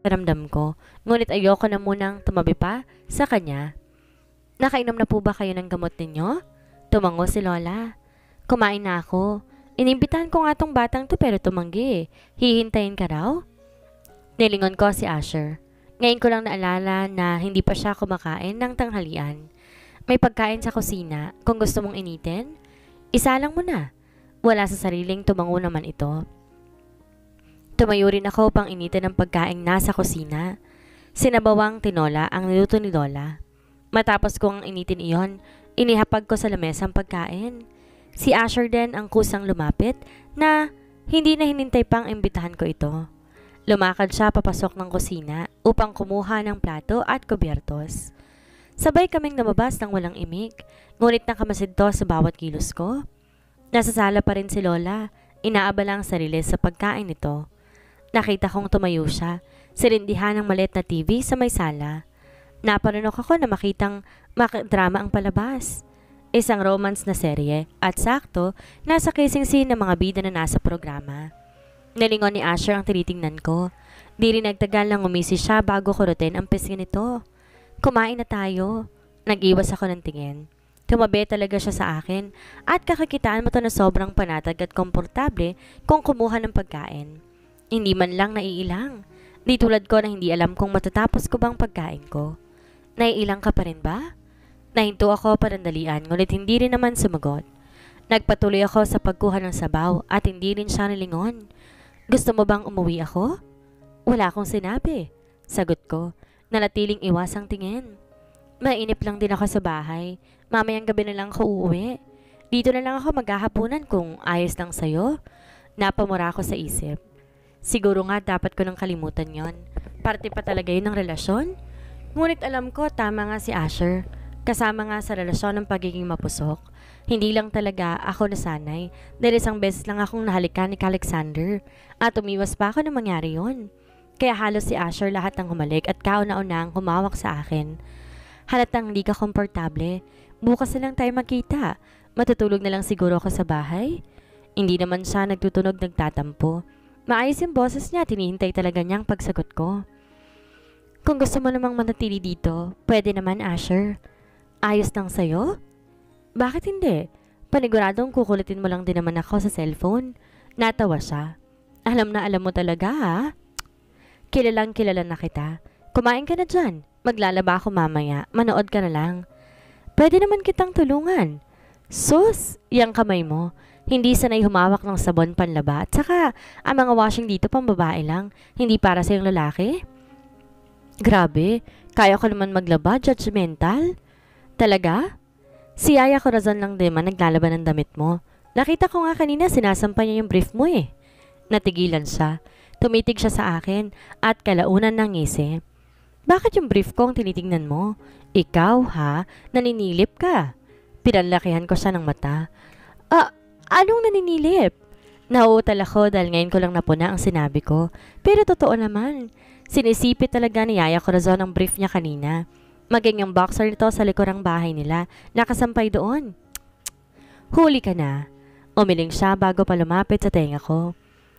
Ramdam ko, ngunit ayoko na munang tumabi pa sa kanya. Nakainom na po ba kayo ng gamot ninyo? Tumango si Lola. Kumain na ako. Inimbitahan ko nga tong batang to pero tumanggi. Hihintayin ka raw? Nilingon ko si Asher. Ngayon ko lang naalala na hindi pa siya kumakain ng tanghalian. May pagkain sa kusina. Kung gusto mong initin, isalang mo na. Wala sa sariling tumango naman ito. Tumayo rin ako pang initin ng pagkain nasa kusina. Sinabawang tinola ang niluto ni Lola. Matapos kong initin iyon, inihapag ko sa lamesa ang pagkain. Si Asher din ang kusang lumapit na hindi na hinintay pang imbitahan ko ito. Lumakad siya papasok ng kusina upang kumuha ng plato at kubyertos. Sabay kaming namabas ng walang imik, ngunit nakamasid to sa bawat kilos ko. Nasa sala pa rin si Lola, inaabala ang sarili sa pagkain nito. Nakita kong tumayo siya, sirindihan ng maliit na TV sa may sala. Napanunok ako na makitang drama ang palabas. Isang romance na serye at sakto, nasa kissing scene ng mga bida na nasa programa. Nalingon ni Asher ang tinitingnan ko. Di rin nagtagal nang umisi siya bago kurutin ang pisngi nito. Kumain na tayo. Nag-iwas ako ng tingin. Tumabi talaga siya sa akin at kakakitaan mo to na sobrang panatag at komportable kung kumuha ng pagkain. Hindi man lang naiilang. Di tulad ko na hindi alam kung matatapos ko bang pagkain ko. Naiilang ka pa rin ba? Nahinto ako parandalian ngunit hindi rin naman sumagot. Nagpatuloy ako sa pagkuha ng sabaw at hindi rin siya nilingon. Gusto mo bang umuwi ako? Wala akong sinabi. Sagot ko, nalatiling iwas ang tingin. Mainip lang din ako sa bahay. Mamayang gabi na lang ako uuwi. Dito na lang ako maghahapunan kung ayos lang sa'yo. Napamura ako sa isip. Siguro nga dapat ko nang kalimutan yon. Parte pa talaga yun ng relasyon? Ngunit alam ko tama nga si Asher. Kasama nga sa relasyon ng pagiging mapusok. Hindi lang talaga ako nasanay dahil isang beses lang akong nahalikan ni Alexander at umiwas pa ako na mangyari yon. Kaya halos si Asher lahat ng humalik at kauna-una ang humawak sa akin. Halatang hindi ka komportable. Bukas na lang tayo magkita. Matutulog na lang siguro ako sa bahay. Hindi naman siya nagtutunog nagtatampo. Maayos yung boses niya, tinihintay talaga niyang pagsagot ko. Kung gusto mo namang manatili dito, pwede naman, Asher. Ayos lang sa'yo? Bakit hindi? Paniguradong kukulitin mo lang din naman ako sa cellphone. Natawa siya. Alam na alam mo talaga, ha? Kilalang kilala na kita. Kumain ka na dyan. Maglalaba ako mamaya. Manood ka na lang. Pwede naman kitang tulungan. Sus, yang kamay mo. Hindi sanay humawak ng sabon panlaba. At saka, ang mga washing dito pang babae lang. Hindi para sa yung lalaki. Grabe, kaya ko naman maglaba, judgmental. Talaga? Si Yaya Corazon lang din man naglalaban ng damit mo. Nakita ko nga kanina sinasampa niya yung brief mo eh. Natigilan siya. Tumitig siya sa akin at kalaunan ng ngisi. Bakit yung brief ko ang tinitingnan mo? Ikaw ha? Naninilip ka. Pinanlakihan ko siya ng mata. Anong naninilip? Nauutal ako dahil ngayon ko lang napuna ang sinabi ko. Pero totoo naman. Sinisipit talaga ni Yaya Corazon ang brief niya kanina. Maging yung boxer nito sa likurang bahay nila. Nakasampay doon. Huli ka na. Umiling siya bago pa lumapit sa tenga ko.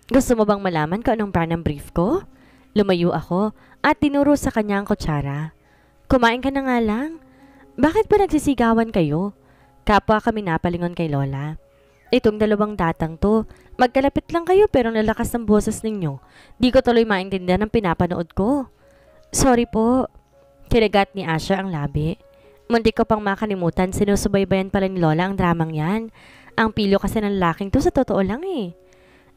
Gusto mo bang malaman kung anong brand ng brief ko? Lumayo ako at tinuro sa kanya ang kutsara. Kumain ka na nga lang. Bakit ba nagsisigawan kayo? Kapwa kami napalingon kay Lola. Itong dalawang datang to, magkalapit lang kayo pero nalakas ng boses ninyo. Di ko tuloy maintindihan ang pinapanood ko. Sorry po. Kinagat ni Asher ang labi. Muntik ko pang makalimutan, sinusubaybayan pala ni Lola ang dramang yan. Ang pilyo kasi ng lalaking to sa totoo lang eh.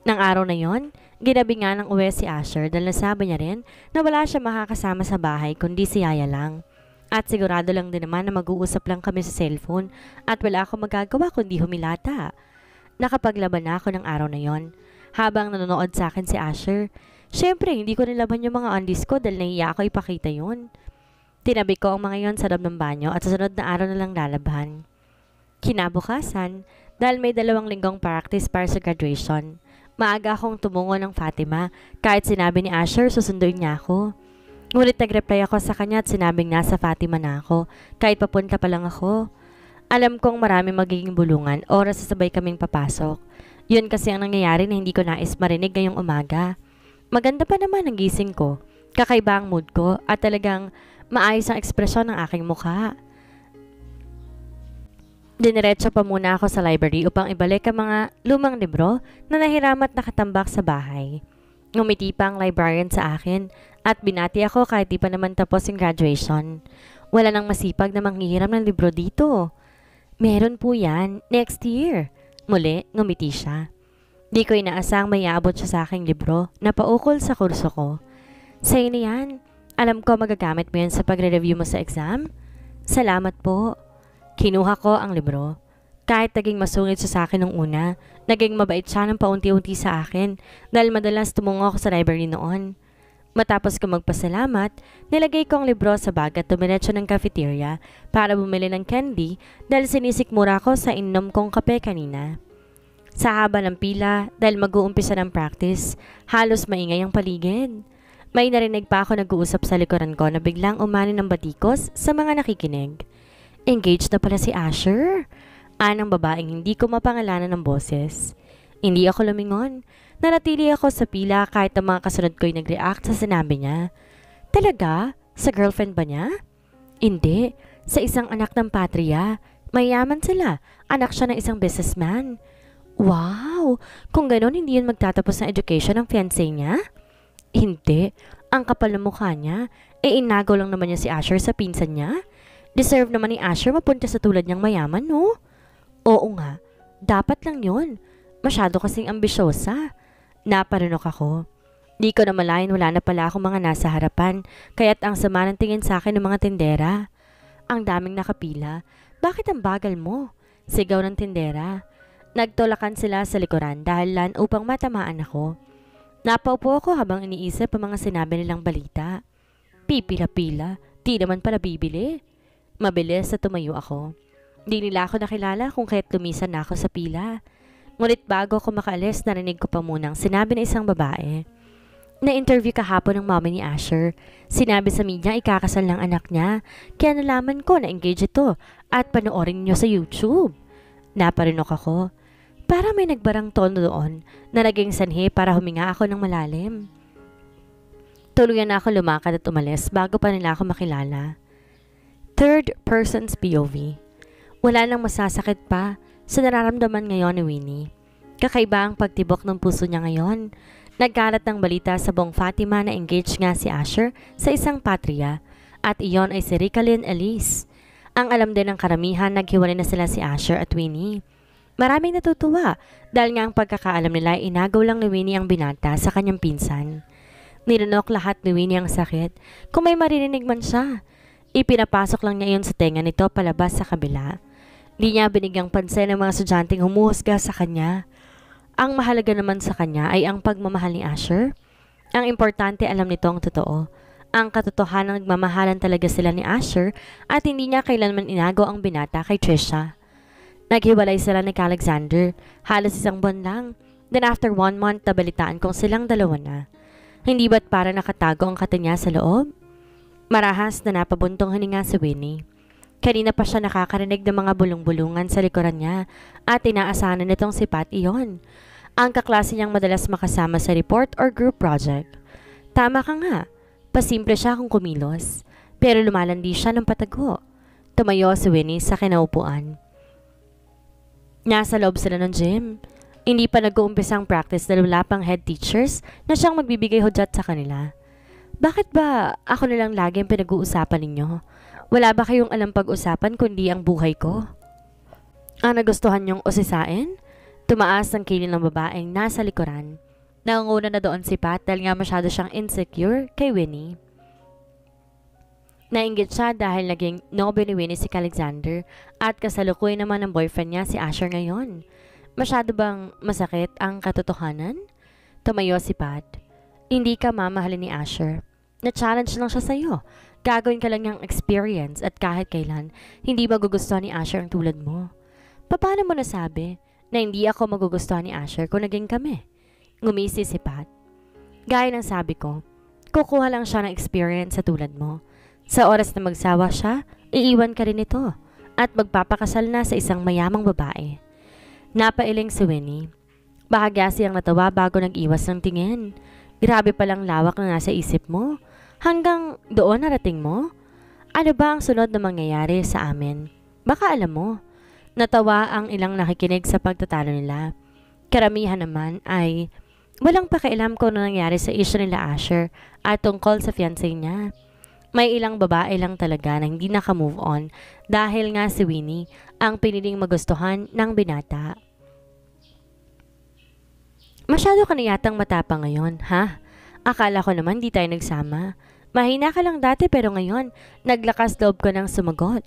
Nang araw na yon, ginabi nga ng uwi si Asher dahil nasabi niya rin na wala siya makakasama sa bahay kundi si Yaya lang. At sigurado lang din naman na mag-uusap lang kami sa cellphone at wala akong magagawa kundi humilata. Nakapaglaban na ako ng araw na yon. Habang nanonood sa akin si Asher, syempre hindi ko nilaban yung mga undies ko dahil nahiya ako ipakita yun. Tinabi ko ang mga yon sa loob ng banyo at sa sunod na araw na lang lalaban. Kinabukasan, dahil may 2 linggong practice para sa graduation, maaga akong tumungo ng Fatima kahit sinabi ni Asher susunduin niya ako. Ngunit nag-reply ako sa kanya at sinabing nasa Fatima na ako kahit papunta pa lang ako. Alam kong marami magiging bulungan, oras sasabay kaming papasok. Yun kasi ang nangyayari na hindi ko nais marinig ngayong umaga. Maganda pa naman ang gising ko. Kakaiba ang mood ko at talagang maayos ang ekspresyon ng aking mukha. Diniretso pa muna ako sa library upang ibalik ang mga lumang libro na nahiram at nakatambak sa bahay. Ngumiti pa ang librarian sa akin at binati ako kahit di pa naman tapos yung graduation. Wala nang masipag na manghihiram ng libro dito. Meron po yan, next year. Muli, ngumiti siya. Di ko inaasang may aabot siya sa aking libro na paukol sa kurso ko. Sa'yo na yan. Alam ko magagamit mo yan sa pagre-review mo sa exam. Salamat po. Kinuha ko ang libro. Kahit naging masungit siya sa akin nung una, naging mabait siya ng paunti-unti sa akin dahil madalas tumungo ako sa library noon. Matapos ko magpasalamat, nilagay ko ang libro sa bag at tumiretso ng cafeteria para bumili ng candy dahil sinisikmura ko sa inom kong kape kanina. Sa haba ng pila, dahil mag-uumpisa ng practice, halos maingay ang paligid. May narinig pa ako nag-uusap sa likuran ko na biglang umani ng batikos sa mga nakikinig. Engaged na pala si Asher. Anang babaeng hindi ko mapangalanan ng boses. Hindi ako lumingon. Nanatili ako sa pila kahit ang mga kasunod ko'y nag-react sa sinabi niya. Talaga? Sa girlfriend ba niya? Hindi. Sa isang anak ng patria. Mayaman sila. Anak siya ng isang businessman. Wow! Kung ganon, hindi yun magtatapos ng education ng fiancé niya? Hindi. Ang kapal ng mukha niya. Inagaw lang naman niya si Asher sa pinsan niya. Deserve naman ni Asher mapunta sa tulad niyang mayaman, no? Oo nga. Dapat lang yun. Masyado kasing ambisyosa. Naparunok ako. Di ko na malayan wala na pala akong mga nasa harapan, kaya't ang sama ng tingin sa akin ng mga tindera. Ang daming nakapila. Bakit ang bagal mo? Sigaw ng tindera. Nagtulakan sila sa likuran dahil lan upang matamaan ako. Napaupo ako habang iniisip ang mga sinabi nilang balita. Pipila-pila. Di naman pala bibili. Mabilis na tumayo ako. Di nila ako nakilala kung kaya't lumisan na ako sa pila. Ngunit bago ako makaalis, narinig ko pa munang sinabi ng isang babae. Na-interview kahapon ng mommy ni Asher. Sinabi sa media ikakasal ng anak niya. Kaya nalaman ko na engage ito at panoorin niyo sa YouTube. Naparinok ako. Para may nagbarang tono doon na naging sanhi para huminga ako ng malalim. Tuluyan na ako lumakad at umalis bago pa nila ako makilala. Third person's POV. Wala nang masasakit pa sa nararamdaman ngayon ni Winnie. Kakaiba ang pagtibok ng puso niya ngayon. Nagkalat ng balita sa buong Fatima na engaged nga si Asher sa isang patria at iyon ay si Ricalyn Elise. Ang alam din ng karamihan, naghiwalay na sila si Asher at Winnie. Maraming natutuwa dahil nga ang pagkakaalam nila ay inagaw lang ni Winnie ang binata sa kanyang pinsan. Nilunok lahat ni Winnie ang sakit kung may maririnig man siya. Ipinapasok lang niya iyon sa tenga nito palabas sa kabila. Di niya binigyang pansin ng mga estudyanteng humuhusga sa kanya. Ang mahalaga naman sa kanya ay ang pagmamahal ni Asher. Ang importante alam nito ang totoo. Ang katotohanan nagmamahalan talaga sila ni Asher at hindi niya kailanman inagaw ang binata kay Trisha. Naghiwalay sila ni Alexander, halos isang buwan lang. Then after 1 month, nabalitaan kong silang dalawa na. Hindi ba't para nakatago ang kata niya sa loob? Marahas na napabuntong hininga si Winnie. Kanina pa siya nakakarinig ng mga bulong-bulungan sa likuran niya at inaasahan nitong si Pat iyon. Ang kaklase niyang madalas makasama sa report or group project. Tama ka nga, pasimple siya kung kumilos, pero lumalandi siya ng patago. Tumayo si Winnie sa kinaupuan. Nasa loob sila ng gym. Hindi pa nag-uumpisa ang practice dahil wala pang head teachers na siyang magbibigay hudyat sa kanila. Bakit ba ako nilang lagi ang pinag-uusapan ninyo? Wala ba kayong alam pag-usapan kundi ang buhay ko? Ang nagustuhan niyong usisain? Tumaas ang kilin ng babaeng nasa likuran. Nangunguna na doon si Pat dahil nga masyado siyang insecure kay Winnie. Nainggit siya dahil naging nobyo ni Winnie si Alexander at kasalukuyan naman ng boyfriend niya si Asher ngayon. Masyado bang masakit ang katotohanan? Tumayo si Pat. Hindi ka mamahalin ni Asher. Na-challenge lang siya sa'yo. Gagawin ka lang niyang experience at kahit kailan, hindi magugustuhan ni Asher ang tulad mo. Paano mo nasabi na hindi ako magugustuhan ni Asher kung naging kami? Ngumisi si Pat. Gaya ng sabi ko, kukuha lang siya ng experience sa tulad mo. Sa oras na magsawa siya, iiwan ka rin ito at magpapakasal na sa isang mayamang babae. Napailing si Winnie. Bahagya siyang natawa bago nag-iwas ng tingin. Grabe palang lawak na nasa isip mo. Hanggang doon narating mo? Ano ba ang sunod na mangyayari sa amin? Baka alam mo. Natawa ang ilang nakikinig sa pagtatalo nila. Karamihan naman ay walang pakialam kung ano nangyari sa issue nila Asher at tungkol sa fiancé niya. May ilang babae lang talaga na hindi naka-move on dahil nga si Winnie ang piniling magustuhan ng binata. Masyado ka na yatang matapang ngayon, ha? Akala ko naman di tayo nagsama. Mahina ka lang dati pero ngayon, naglakas loob ko ng sumagot.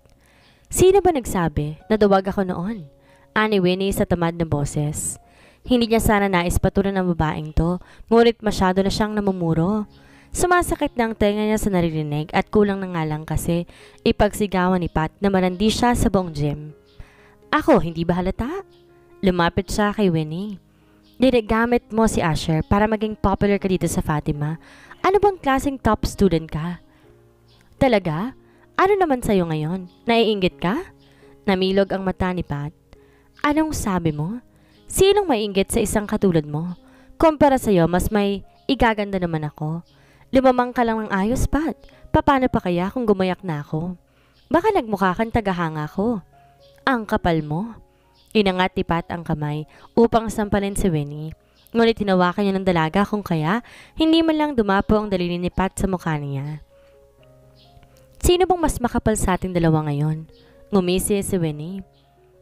Sino ba nagsabi na duwag ako noon? Ani Winnie sa tamad na boses. Hindi niya sana nais patulan ng babaeng to, ngunit masyado na siyang namumuro. Sumasakit ng tenga niya sa naririnig at kulang na nga lang kasi ipagsigawan ni Pat na malandi siya sa buong gym. Ako, hindi ba halata? Lumapit siya kay Winnie. Dinagamit mo si Asher para maging popular ka dito sa Fatima. Ano bang klaseng top student ka? Talaga? Ano naman sa'yo ngayon? Naiinggit ka? Namilog ang mata ni Pat. Anong sabi mo? Sinong maiinggit sa isang katulad mo? Kumpara sa'yo, mas may igaganda naman ako. Lumamang ka lang ng ayos, Pat. Paano pa kaya kung gumayak na ako? Baka nagmukha kang tagahanga ko. Ang kapal mo. Inangat ni Pat ang kamay upang sampalin si Winnie. Ngunit tinawakan niya ng dalaga kung kaya hindi man lang dumapo ang daliri ni Pat sa mukha niya. Sino bang mas makapal sa ating dalawa ngayon? Ngumisi si Winnie.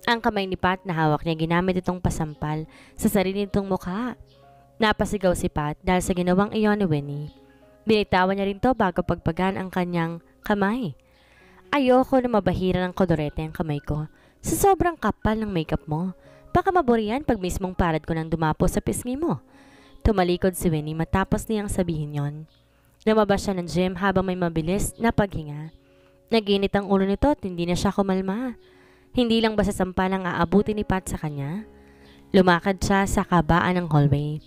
Ang kamay ni Pat na hawak niya ginamit itong pasampal sa sarili nitong mukha. Napasigaw si Pat dahil sa ginawang iyon ni Winnie. Binitawan niya rin to bago pagpagan ang kanyang kamay. Ayoko na mabahira ng kodorete ang kamay ko. Sa sobrang kapal ng makeup mo. Baka maburian pag mismong parad ko nang dumapo sa pisngi mo. Tumalikod si Winnie matapos niyang sabihin yon. Lumabas siya ng gym habang may mabilis na paghinga. Naginit ang ulo nito at hindi na siya kumalma. Hindi lang ba sa sampalang aabuti ni Pat sa kanya? Lumakad siya sa kabaan ng hallway.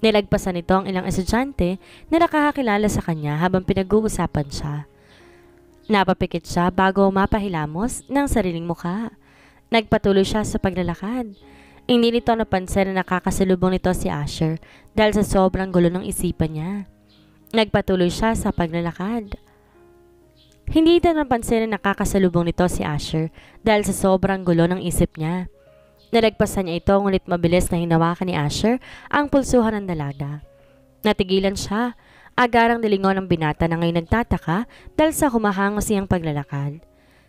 Nilagpasan nito ang ilang estudyante na nakakakilala sa kanya habang pinag-uusapan siya. Napapikit siya bago mapahilamos ng sariling mukha. Nagpatuloy siya sa paglalakad. Hindi nito napansin na nakakasalubong nito si Asher dahil sa sobrang gulo ng isipan niya. Nagpatuloy siya sa paglalakad. Hindi nito napansin na nakakasalubong nito si Asher dahil sa sobrang gulo ng isip niya. Nalagpasan niya ito ngunit mabilis na hinawakan ni Asher ang pulsuhan ng dalaga. Natigilan siya. Agarang nilingon ng binata na ngayon nagtataka dahil sa humahangos niyang paglalakad.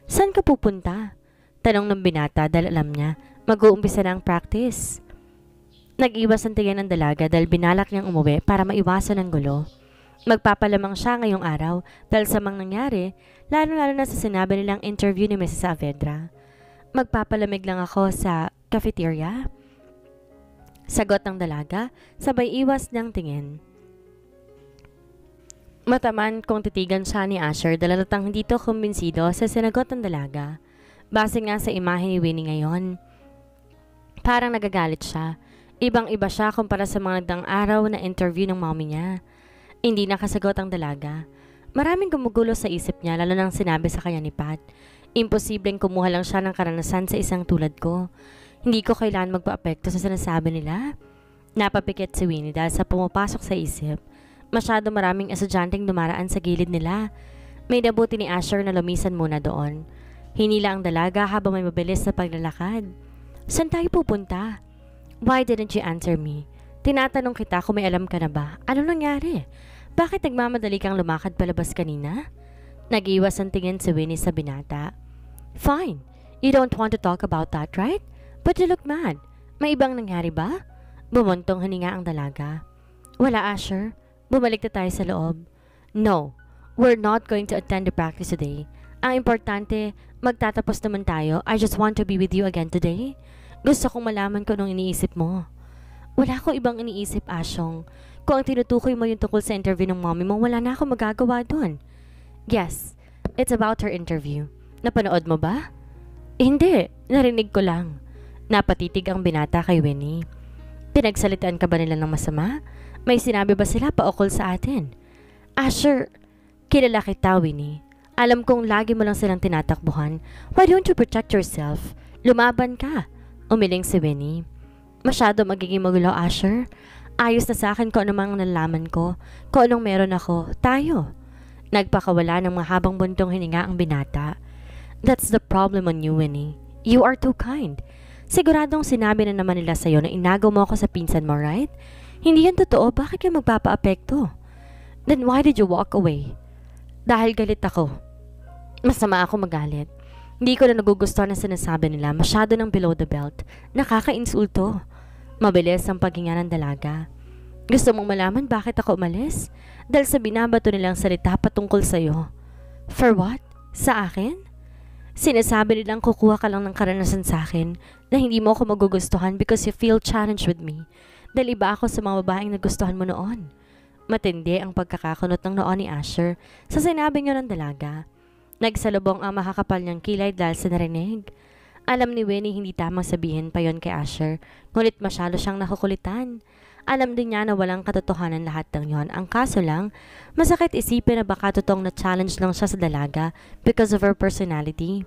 Saan ka pupunta? Tanong ng binata dahil alam niya mag-uumpisa na ang practice. Nag-iwas ang tingin ng dalaga dahil binalak niyang umuwi para maiwasan ang gulo. Magpapalamang siya ngayong araw dahil sa mga nangyari, lalo-lalo na sa sinabi nilang interview ni Mrs. Saavedra. Magpapalamig lang ako sa cafeteria. Sagot ng dalaga, sabay iwas ng tingin. Mataman kung titigan siya ni Asher dahil halatang hindi to kumbinsido sa sinagot ng dalaga. Base nga sa imahe ni Winnie ngayon. Parang nagagalit siya. Ibang-iba siya kumpara sa mga nagdaang araw na interview ng mommy niya. Hindi nakasagot ang dalaga. Maraming gumugulo sa isip niya lalo nang sinabi sa kanya ni Pat. Imposibleng kumuha lang siya ng karanasan sa isang tulad ko. Hindi ko kailangan magpa-apekto sa sinasabi nila. Napapikit si Winnie dahil sa pumapasok sa isip. Masyado maraming estudyanteng dumaraan sa gilid nila. May dabuti ni Asher na lumisan muna doon. Hinila ang dalaga habang may mabilis na paglalakad. Saan tayo pupunta? Why didn't you answer me? Tinatanong kita kung may alam ka na ba. Ano nangyari? Bakit nagmamadali kang lumakad palabas kanina? Nag-iwas ang tingin si Winnie sa binata. Fine. You don't want to talk about that, right? But you look mad. May ibang nangyari ba? Bumuntong hininga ang dalaga. Wala, Asher. Bumalik na tayo sa loob. No, we're not going to attend the practice today. Ang importante, magtatapos naman tayo. I just want to be with you again today. Gusto kong malaman kung anong iniisip mo. Wala ko ibang iniisip, Asyong. Kung ang tinutukoy mo yung tungkol sa interview ng mommy mo, wala na ako magagawa doon. Yes, it's about her interview. Napanood mo ba? Hindi, narinig ko lang. Napatitig ang binata kay Winnie. Pinagsalitaan ka ba nila ng masama? May sinabi ba sila paukol sa atin? Asher, kilala kita, Winnie. Alam kong lagi mo lang silang tinatakbuhan. Why don't you protect yourself? Lumaban ka. Umiling si Winnie. Masyado magiging magulo, Asher. Ayos na sa akin kung anumang nalaman ko. Kung anong meron ako. Tayo. Nagpakawala ng mahabang buntong hininga ang binata. That's the problem on you, Winnie. You are too kind. Siguradong sinabi na naman nila sa'yo na inagaw mo ako sa pinsan mo, right? Hindi yan totoo, bakit ka magpapa-apekto? Then why did you walk away? Dahil galit ako. Masama ako magalit. Hindi ko na nagugustuhan na sinasabi nila, masyado ng below the belt. Nakaka-insulto. Mabilis ang paghinga ng dalaga. Gusto mong malaman bakit ako umalis? Dahil sa binabato nilang salita patungkol sa'yo. For what? Sa akin? Sinasabi nilang kukuha ka lang ng karanasan sa akin na hindi mo ako magugustuhan because you feel challenged with me. Dahil iba ako sa mga babaeng nagustuhan mo noon. Matindi ang pagkakakunot ng noon ni Asher sa sinabi niyo ng dalaga. Nagsalubong ang makakapal niyang kilay dahil sa narinig. Alam ni Winnie hindi tamang sabihin pa yon kay Asher, ngunit masyado siyang nakukulitan. Alam din niya na walang katotohanan lahat ng yon. Ang kaso lang, masakit isipin na baka totoong na-challenge lang siya sa dalaga because of her personality.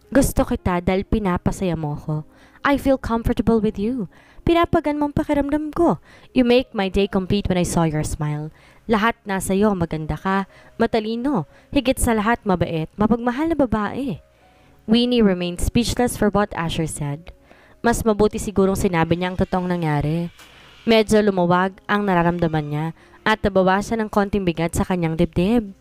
Gusto kita dahil pinapasaya mo ko. I feel comfortable with you. Pinapagan mong pakiramdam ko. You make my day complete when I saw your smile. Lahat nasa iyo, maganda ka, matalino, higit sa lahat mabait, mapagmahal na babae. Winnie remained speechless for what Asher said. Mas mabuti sigurong sinabi niya ang totoong nangyari. Medyo lumuwag ang nararamdaman niya at nabawasan ng konting bigat sa kanyang dibdib.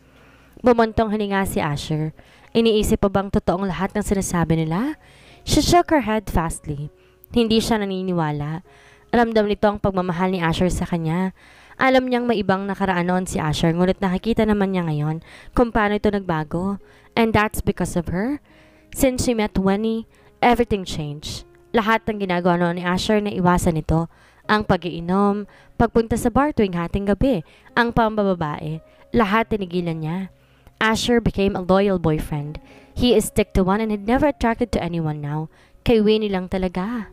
Bumuntong hininga si Asher. Iniisip pa bang totoong lahat ng sinasabi nila? She shook her head fastly. Hindi siya naniniwala. Ramdam nito ang pagmamahal ni Asher sa kanya. Alam niyang may ibang nakaraan noon si Asher, ngunit nakikita naman niya ngayon kung paano ito nagbago. And that's because of her. Since she met Winnie, everything changed. Lahat ng ginagawa noon ni Asher na iwasan ito. Ang pag-iinom, pagpunta sa bar tuwing hating gabi, ang pambababae, lahat tinigilan niya. Asher became a loyal boyfriend. He is stick to one and had never attracted to anyone now. Kay Winnie lang talaga.